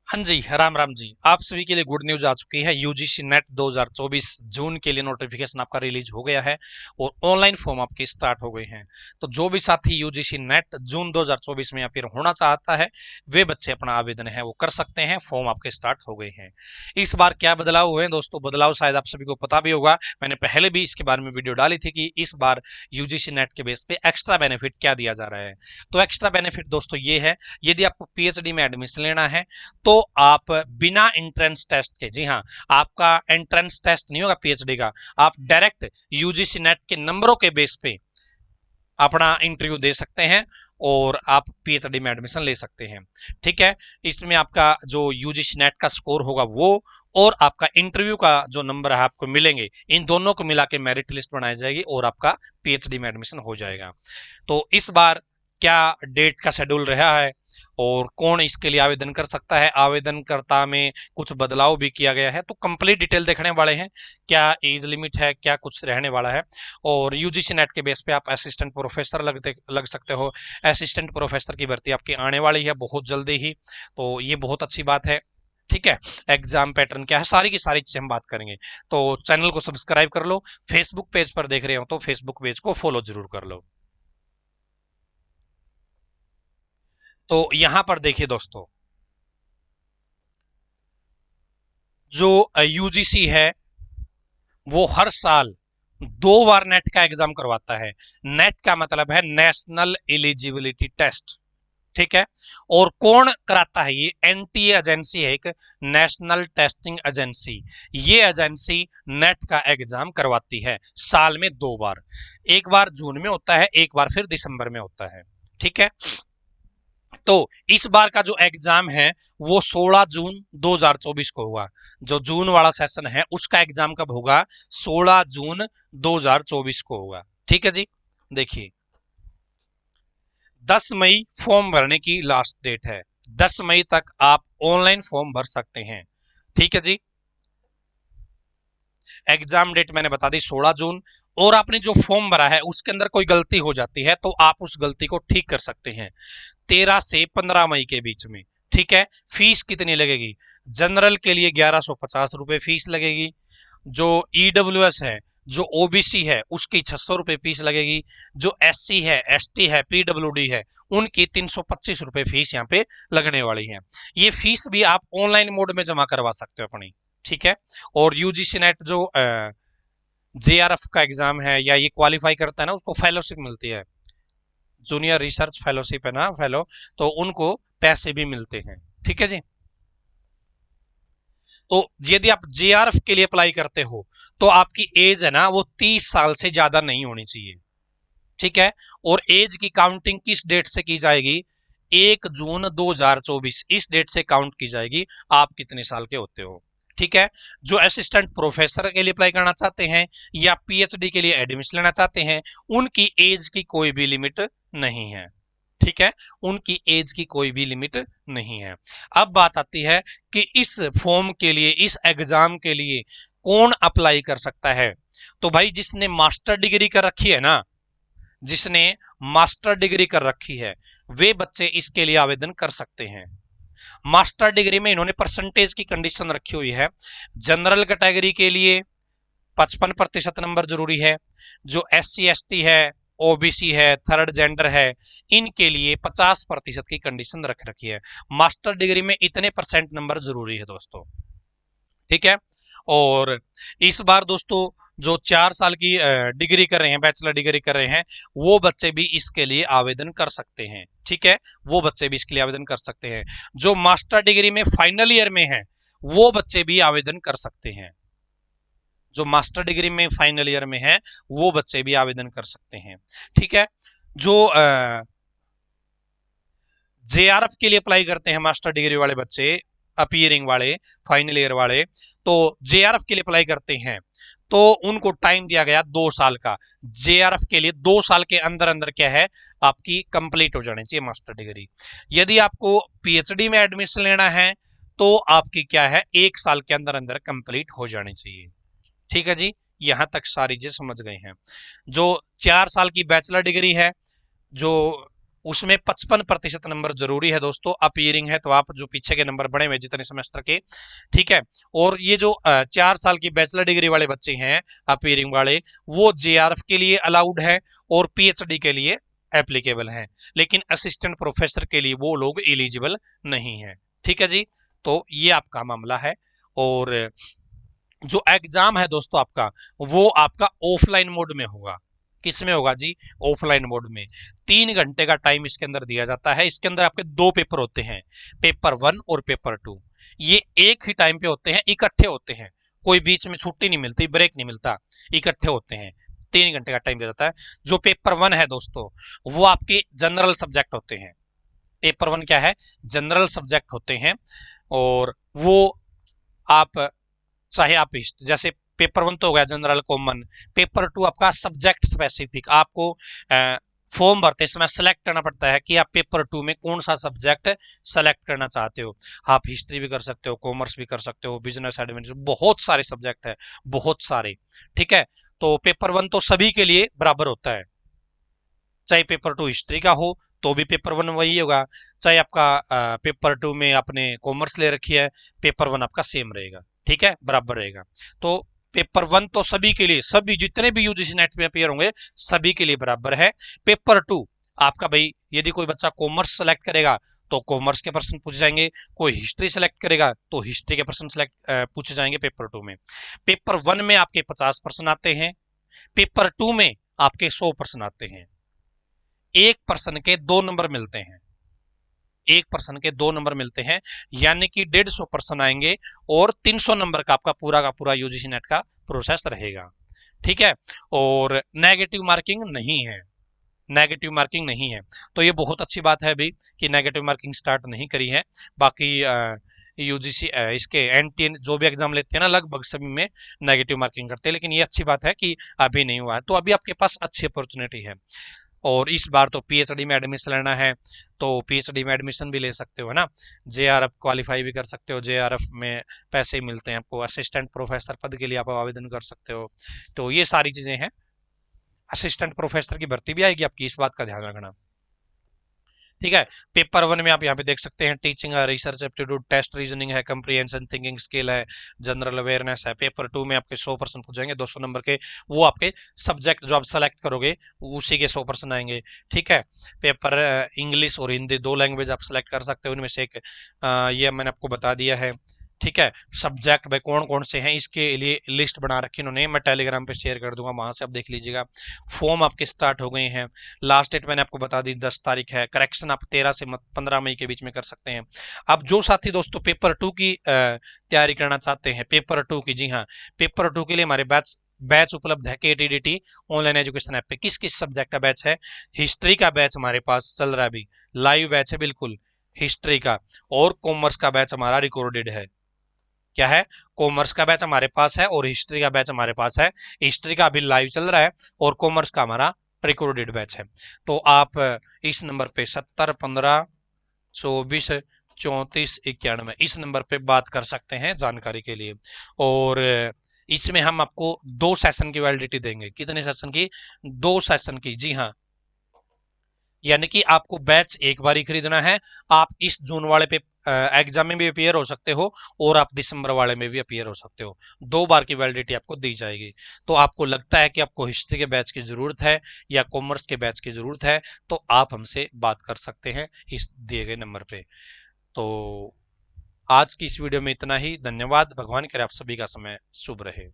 हाँ जी, राम राम जी। आप सभी के लिए गुड न्यूज आ चुकी है। यूजीसी नेट 2024 जून के लिए नोटिफिकेशन आपका रिलीज हो गया है और ऑनलाइन फॉर्म आपके स्टार्ट हो गए हैं। तो जो भी साथी यूजीसी नेट जून 2024 में अपियर होना चाहता है, वे बच्चे अपना आवेदन है वो कर सकते हैं। फॉर्म आपके स्टार्ट हो गए हैं। इस बार क्या बदलाव हुए हैं दोस्तों? बदलाव शायद आप सभी को पता भी होगा, मैंने पहले भी इसके बारे में वीडियो डाली थी कि इस बार यूजीसी नेट के बेस पे एक्स्ट्रा बेनिफिट क्या दिया जा रहा है। तो एक्स्ट्रा बेनिफिट दोस्तों ये है, यदि आपको पीएचडी में एडमिशन लेना है तो आप बिना एंट्रेंस टेस्ट के, जी हाँ, आपका एंट्रेंस टेस्ट नहीं होगा पीएचडी का, आप डायरेक्ट यूजीसी नेट के नंबरों के बेस पे अपना इंटरव्यू दे सकते हैं और आप पीएचडी में एडमिशन ले सकते हैं। ठीक है, इसमें आपका जो यूजीसी नेट का स्कोर होगा वो और आपका इंटरव्यू का जो नंबर है आपको मिलेंगे, इन दोनों को मिला के मेरिट लिस्ट बनाई जाएगी और आपका पीएचडी में एडमिशन हो जाएगा। तो इस बार क्या डेट का शेड्यूल रहा है और कौन इसके लिए आवेदन कर सकता है, आवेदनकर्ता में कुछ बदलाव भी किया गया है, तो कंप्लीट डिटेल देखने वाले हैं। क्या एज लिमिट है, क्या कुछ रहने वाला है। और यूजीसी नेट के बेस पे आप असिस्टेंट प्रोफेसर लग सकते हो। असिस्टेंट प्रोफेसर की भर्ती आपकी आने वाली है बहुत जल्दी ही, तो ये बहुत अच्छी बात है। ठीक है, एग्जाम पैटर्न क्या है, सारी की सारी चीजें हम बात करेंगे। तो चैनल को सब्सक्राइब कर लो, फेसबुक पेज पर देख रहे हो तो फेसबुक पेज को फॉलो जरूर कर लो। तो यहां पर देखिए दोस्तों, जो यूजीसी है वो हर साल 2 बार नेट का एग्जाम करवाता है। नेट का मतलब है नेशनल एलिजिबिलिटी टेस्ट। ठीक है, और कौन कराता है? ये एनटीए एजेंसी है, एक नेशनल टेस्टिंग एजेंसी। ये एजेंसी नेट का एग्जाम करवाती है साल में 2 बार। एक बार जून में होता है, एक बार फिर दिसंबर में होता है। ठीक है, तो इस बार का जो एग्जाम है वो 16 जून 2024 को होगा। जो जून वाला सेशन है उसका एग्जाम कब होगा? 16 जून 2024 को होगा। ठीक है जी, देखिए 10 मई फॉर्म भरने की लास्ट डेट है। 10 मई तक आप ऑनलाइन फॉर्म भर सकते हैं। ठीक है जी, एग्जाम डेट मैंने बता दी 16 जून। और आपने जो फॉर्म भरा है उसके अंदर कोई गलती हो जाती है तो आप उस गलती को ठीक कर सकते हैं 13 से 15 मई के बीच में। ठीक है, फीस कितनी लगेगी? जनरल के लिए 1150 रुपए फीस लगेगी। जो ईडब्ल्यूएस है, जो ओबीसी है, उसकी 600 रुपए फीस लगेगी। जो एससी है, एसटी है, पीडब्ल्यूडी है, उनकी 325 रुपए फीस यहाँ पे लगने वाली है। ये फीस भी आप ऑनलाइन मोड में जमा करवा सकते हो अपनी। ठीक है, और यूजीसी नेट जो जेआरएफ का एग्जाम है या ये क्वालिफाई करता है ना, उसको फेलोशिप मिलती है, जूनियर रिसर्च फेलोशिप है ना, फेलो, तो उनको पैसे भी मिलते हैं। ठीक है जी, तो यदि आप जेआरएफ के लिए अप्लाई करते हो तो आपकी एज है ना वो 30 साल से ज्यादा नहीं होनी चाहिए। ठीक है, और एज की काउंटिंग किस डेट से की जाएगी? 1 जून 2024, इस डेट से काउंट की जाएगी आप कितने साल के होते हो। ठीक है, जो असिस्टेंट प्रोफेसर के लिए अप्लाई करना चाहते हैं या पीएचडी के लिए एडमिशन लेना चाहते हैं, उनकी एज की कोई भी लिमिट नहीं है। ठीक है, उनकी एज की कोई भी लिमिट नहीं है। अब बात आती है कि इस फॉर्म के लिए, इस एग्जाम के लिए कौन अप्लाई कर सकता है? तो भाई जिसने मास्टर डिग्री कर रखी है ना, जिसने मास्टर डिग्री कर रखी है, वे बच्चे इसके लिए आवेदन कर सकते हैं। मास्टर डिग्री में इन्होंने परसेंटेज की कंडीशन रखी हुई है। जनरल कैटेगरी के लिए 55% नंबर जरूरी है। जो एससी एसटी है, ओबीसी है, थर्ड जेंडर है, इनके लिए 50% की कंडीशन रख रखी है। मास्टर डिग्री में इतने परसेंट नंबर जरूरी है दोस्तों। ठीक है, और इस बार दोस्तों जो 4 साल की डिग्री कर रहे हैं, बैचलर डिग्री कर रहे हैं, वो बच्चे भी इसके लिए आवेदन कर सकते हैं। ठीक है, वो बच्चे भी इसके लिए आवेदन कर सकते हैं। जो मास्टर डिग्री में फाइनल ईयर में है वो बच्चे भी आवेदन कर सकते हैं। जो मास्टर डिग्री में फाइनल ईयर में है वो बच्चे भी आवेदन कर सकते हैं। ठीक है, जो जेआरएफ के लिए अप्लाई करते हैं मास्टर डिग्री वाले बच्चे, अपीयरिंग वाले, फाइनल ईयर वाले, तो जेआरएफ के लिए अप्लाई करते हैं तो उनको टाइम दिया गया 2 साल का। जेआरएफ के लिए 2 साल के अंदर अंदर क्या है, आपकी कंप्लीट हो जानी चाहिए मास्टर डिग्री। यदि आपको पीएचडी में एडमिशन लेना है तो आपकी क्या है, 1 साल के अंदर अंदर कंप्लीट हो जानी चाहिए। ठीक है जी, यहां तक सारी चीज समझ गए हैं। जो 4 साल की बैचलर डिग्री है, जो उसमें 55% नंबर जरूरी है दोस्तों। अपीयरिंग है तो आप जो पीछे के नंबर बने हुए जितने सेमेस्टर के, ठीक है। और ये जो 4 साल की बैचलर डिग्री वाले बच्चे हैं अपीयरिंग वाले, वो जेआरएफ के लिए अलाउड है और पीएचडी के लिए एप्लीकेबल है, लेकिन असिस्टेंट प्रोफेसर के लिए वो लोग एलिजिबल नहीं है। ठीक है जी, तो ये आपका मामला है। और जो एग्जाम है दोस्तों आपका, वो आपका ऑफलाइन मोड में होगा। किस में होगा जी? ऑफलाइन मोड में। 3 घंटे का टाइम इसके अंदर दिया जाता है। इसके अंदर आपके 2 पेपर होते हैं, पेपर 1 और पेपर 2। ये एक ही टाइम पे होते हैं, इकट्ठे होते हैं, कोई बीच में छुट्टी नहीं मिलती, ब्रेक नहीं मिलता, इकट्ठे होते हैं। 3 घंटे का टाइम दिया जाता है। जो पेपर 1 है दोस्तों, वो आपके जनरल सब्जेक्ट होते हैं। पेपर 1 क्या है? जनरल सब्जेक्ट होते हैं। और वो आप चाहे आप जैसे पेपर 1 तो हो गया जनरल कॉमन, पेपर 2 आपका सब्जेक्ट स्पेसिफिक। आपको फॉर्म भरते समय सेलेक्ट करना पड़ता है कि आप पेपर 2 में कौन सा सब्जेक्ट सेलेक्ट करना चाहते हो। आप हिस्ट्री भी कर सकते हो, कॉमर्स भी कर सकते हो, बिजनेस एडमिनिस्ट्रेशन, बहुत सारे सब्जेक्ट है, बहुत सारे। ठीक है, तो पेपर 1 तो सभी के लिए बराबर होता है। चाहे पेपर 2 हिस्ट्री का हो तो भी पेपर 1 वही होगा, चाहे आपका पेपर 2 में आपने कॉमर्स ले रखी है, पेपर 1 आपका सेम रहेगा। ठीक है, बराबर रहेगा। तो पेपर 1 तो सभी के लिए, सभी जितने भी यूजीसी नेट में अपियर होंगे सभी के लिए बराबर है। पेपर 2 आपका भाई, यदि कोई बच्चा कॉमर्स सेलेक्ट करेगा तो कॉमर्स के प्रश्न पूछे जाएंगे, कोई हिस्ट्री सेलेक्ट करेगा तो हिस्ट्री के प्रश्न सेलेक्ट पूछे जाएंगे पेपर 2 में। पेपर 1 में आपके 50 प्रश्न आते हैं, पेपर 2 में आपके 100 प्रश्न आते हैं। एक पर्सन के 2 नंबर मिलते हैं, एक पर्सन के 2 नंबर मिलते हैं, यानी कि 150 पर्सन आएंगे और 300 नंबर का पूरा यूजीसी नेट का प्रोसेस रहेगा। ठीक है, और नेगेटिव मार्किंग नहीं है, नेगेटिव मार्किंग नहीं है। तो ये बहुत अच्छी बात है अभी कि नेगेटिव मार्किंग स्टार्ट नहीं करी है। बाकी यूजीसी इसके एनटीए जो भी एग्जाम लेते हैं ना, लगभग सभी में नेगेटिव मार्किंग करते हैं, लेकिन ये अच्छी बात है कि अभी नहीं हुआ है। तो अभी आपके पास अच्छी अपॉर्चुनिटी है। और इस बार तो पीएचडी में एडमिशन लेना है तो पीएचडी में एडमिशन भी ले सकते हो, है ना। जेआरएफ क्वालिफाई भी कर सकते हो, जेआरएफ में पैसे मिलते हैं आपको। असिस्टेंट प्रोफेसर पद के लिए आप आवेदन कर सकते हो। तो ये सारी चीजें हैं। असिस्टेंट प्रोफेसर की भर्ती भी आएगी आपकी, इस बात का ध्यान रखना। ठीक है, पेपर 1 में आप यहाँ पे देख सकते हैं टीचिंग है, रिसर्च एप्टीट्यूड, टेस्ट रीजनिंग है, कंप्रीहेंशन थिंकिंग स्किल है, जनरल अवेयरनेस है। पेपर 2 में आपके 100% पूछेंगे, 200 नंबर के। वो आपके सब्जेक्ट जो आप सेलेक्ट करोगे उसी के 100% आएंगे। ठीक है, पेपर इंग्लिश और हिंदी 2 लैंग्वेज आप सेलेक्ट कर सकते हो, उनमें से एक ये मैंने आपको बता दिया है। ठीक है, सब्जेक्ट भाई कौन कौन से हैं इसके लिए लिस्ट बना रखी इन्होंने, मैं टेलीग्राम पे शेयर कर दूंगा, वहां से आप देख लीजिएगा। फॉर्म आपके स्टार्ट हो गए हैं, लास्ट डेट मैंने आपको बता दी 10 तारीख है। करेक्शन आप 13 से 15 मई के बीच में कर सकते हैं। अब जो साथी दोस्तों पेपर 2 की तैयारी करना चाहते हैं, पेपर 2 की, जी हाँ, पेपर 2 के लिए हमारे बैच उपलब्ध है केटीडीटी ऑनलाइन एजुकेशन ऐप पे। किस किस सब्जेक्ट का बैच है? हिस्ट्री का बैच हमारे पास चल रहा है अभी, लाइव बैच है बिल्कुल हिस्ट्री का। और कॉमर्स का बैच हमारा रिकॉर्डेड है। क्या है? कॉमर्स का बैच हमारे पास है और हिस्ट्री का बैच हमारे पास है। हिस्ट्री का अभी लाइव चल रहा है और कॉमर्स का हमारा रिकॉर्डेड बैच है। तो आप इस नंबर पे 70 15 24 34 91 इस नंबर पे बात कर सकते हैं जानकारी के लिए। और इसमें हम आपको 2 सेशन की वैलिडिटी देंगे। कितने सेशन की? 2 सेशन की, जी हाँ। यानी कि आपको बैच एक बार ही खरीदना है। आप इस जून वाले पे एग्जाम में भी अपियर हो सकते हो और आप दिसंबर वाले में भी अपियर हो सकते हो। 2 बार की वैलिडिटी आपको दी जाएगी। तो आपको लगता है कि आपको हिस्ट्री के बैच की जरूरत है या कॉमर्स के बैच की जरूरत है, तो आप हमसे बात कर सकते हैं इस दिए गए नंबर पे। तो आज की इस वीडियो में इतना ही। धन्यवाद। भगवान करे आप सभी का समय शुभ रहे।